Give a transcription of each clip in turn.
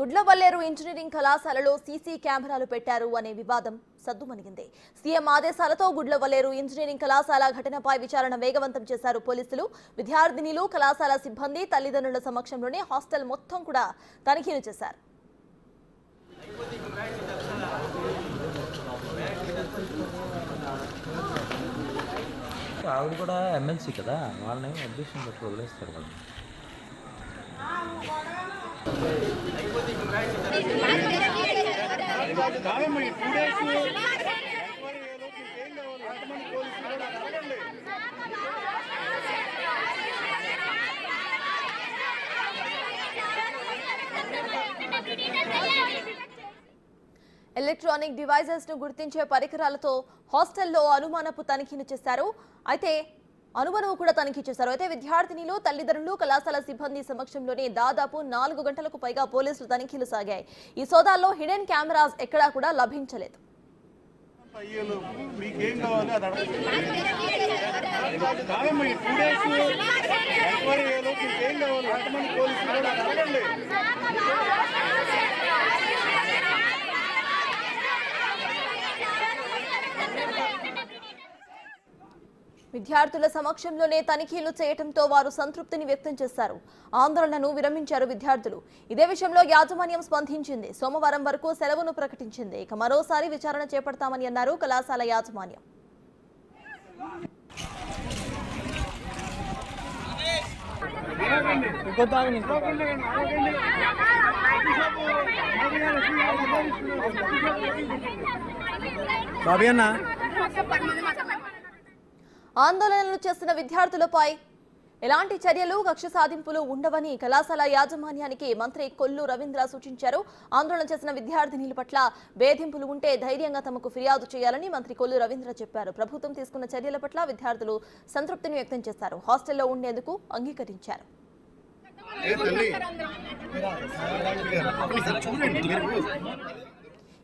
Gudlavalleru engineering కళాశాలలో CC కెమెరాలు పెట్టారు అనే వివాదం సద్దుమణిగింది. సీఎం ఆదేశాలతో గుడ్లవల్లేరు ఇంజనీరింగ్ కళాశాల ఘటనపై విచారణ వేగవంతం చేశారు పోలీసులు. విద్యార్థినులు, కళాశాల సిబ్బంది, తల్లిదండ్రుల సమక్షంలోనే హాస్టల్ మొత్తం కూడా తనిఖీలు చేశారు. ఆవిడ కూడా ఎమ్మెల్సీ కదా, వాళ్ళని అబ్జెక్షన్ పెట్టి వదిలేస్తారు వాళ్ళు. ఎలక్ట్రానిక్ డివైజెస్ ను గుర్తించే పరికరాలతో హాస్టల్లో అనుమానపు తనిఖీలు చేశారు. అయితే విద్యార్థినులు, తల్లిదండ్రులు, కళాశాల సిబ్బంది సమక్షంలోనే దాదాపు 4 గంటలకు పైగా పోలీసులు తనిఖీలు సాగాయి. ఈ సోదాల్లో హిడెన్ కెమెరాస్ ఎక్కడా కూడా లభించలేదు. విద్యార్థుల సమక్షంలోనే తనిఖీలు చేయడంతో వారు సంతృప్తిని వ్యక్తం చేశారు. ఆందోళనను విరమించారు విద్యార్థులు. ఇదే విషయంలో యాజమాన్యం స్పందించింది. సోమవారం వరకు సెలవును ప్రకటించింది. ఇక మరోసారి విచారణ చేపడతామని అన్నారు కళాశాల యాజమాన్యం. ఆందోళనలు చేస్తున్న విద్యార్థులపై ఎలాంటి చర్యలు, కక్ష సాధింపులు ఉండవని కళాశాల యాజమాన్యానికి మంత్రి కొల్లు రవీంద్ర సూచించారు. ఆందోళన చేసిన విద్యార్థినుల పట్ల వేధింపులు ఉంటే ధైర్యంగా తమకు ఫిర్యాదు చేయాలని మంత్రి కొల్లు రవీంద్ర చెప్పారు. ప్రభుత్వం తీసుకున్న చర్యల పట్ల విద్యార్థులు సంతృప్తిని వ్యక్తం చేశారు. హాస్టల్లో ఉండేందుకు అంగీకరించారు.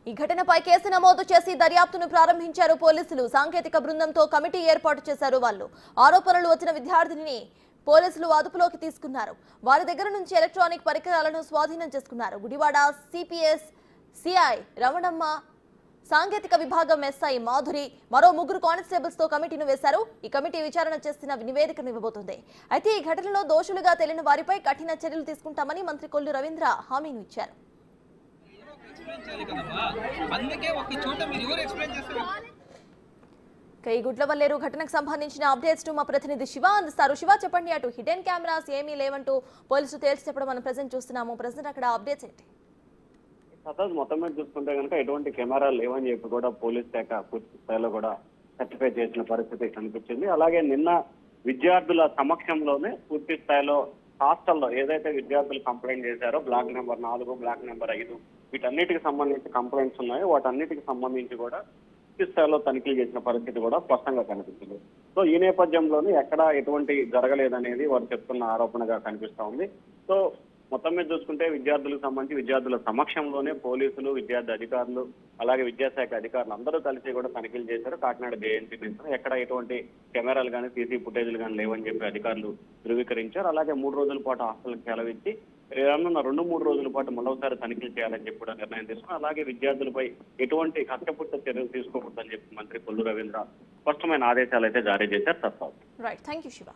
ఈ ఘటనపై కేసు నమోదు చేసి దర్యాప్తును ప్రారంభించారు పోలీసులు. సాంకేతిక బృందంతో కమిటీ ఏర్పాటు చేశారు. ఆరోపణలు వచ్చిన విద్యార్థిని పోలీసులు అదుపులోకి తీసుకున్నారు. వారి దగ్గర నుంచి ఎలక్ట్రానిక్ పరికరాలను స్వాధీనం చేసుకున్నారు. గుడివాడ సిపిఎస్ సిఐ రమణమ్మ, సాంకేతిక విభాగం ఎస్ఐ మాధురి, మరో 3 కానిస్టేబుల్స్ తో కమిటీను వేశారు. ఈ కమిటీ విచారణ చేసిన నివేదికను ఇవ్వబోతోంది. అయితే ఈ ఘటనలో దోషులుగా తేలిన వారిపై కఠిన చర్యలు తీసుకుంటామని మంత్రి కొల్లు రవీంద్ర హామీని ఇచ్చారు. ఈ గుడ్లవల్లేరు ఘటనకు సంబంధించిన అప్డేట్స్ మా ప్రతినిధి శివ అందిస్తారు. శివ, చెప్పండి. అటు హిడెన్ కెమెరాస్ ఏమీ లేవంటూ పోలీసులు తేల్చి చెప్పడం మనం ప్రెజెంట్ చూస్తున్నాము. ప్రెజెంట్ అక్కడ అప్డేట్స్ ఏంటి? మొత్తం మీద చూసుకుంటే కనుక ఎటువంటి కెమెరాలు లేవని చెప్పి కూడా పోలీస్ శాఖ పూర్తి స్థాయిలో కూడా సర్టిఫై చేసిన పరిస్థితి కనిపించింది. అలాగే నిన్న విద్యార్థుల సమక్షంలోనే పూర్తి స్థాయిలో హాస్టల్లో ఏదైతే విద్యార్థులు కంప్లైంట్ చేశారో బ్లాక్ నెంబర్ 4, బ్లాక్ నెంబర్ 5 వీటన్నిటికి సంబంధించి కంప్లైంట్స్ ఉన్నాయో వాటన్నిటికి సంబంధించి కూడా పూర్తి స్థాయిలో తనిఖీలు చేసిన పరిస్థితి కూడా స్పష్టంగా కనిపిస్తుంది. సో ఈ నేపథ్యంలోనే ఎక్కడ ఎటువంటి జరగలేదనేది వారు చెప్తున్న ఆరోపణగా కనిపిస్తా ఉంది. సో మొత్తం మీద చూసుకుంటే విద్యార్థులకు సంబంధించి విద్యార్థుల సమక్షంలోనే పోలీసులు, విద్యార్థి అధికారులు, అలాగే విద్యాశాఖ అధికారులు అందరూ కలిసి కూడా తనిఖీలు చేశారు. కాకినాడ జేఎన్సీ నుంచి ఎక్కడ ఎటువంటి కెమెరాలు కానీ సీసీ ఫుటేజ్లు కానీ లేవని చెప్పి అధికారులు ధృవీకరించారు. అలాగే 3 రోజుల పాటు హాస్టల్కి సెలవిచ్చి రానున్న 2-3 రోజుల పాటు మరోసారి తనిఖీలు చేయాలని చెప్పి కూడా నిర్ణయం తీసుకున్నారు. అలాగే విద్యార్థులపై ఎటువంటి కక్షపూరిత చర్యలు తీసుకోకూడదని చెప్పి మంత్రి కొల్లు రవీంద్ర స్పష్టమైన ఆదేశాలు అయితే జారీ చేశారు. Thank you Shiva.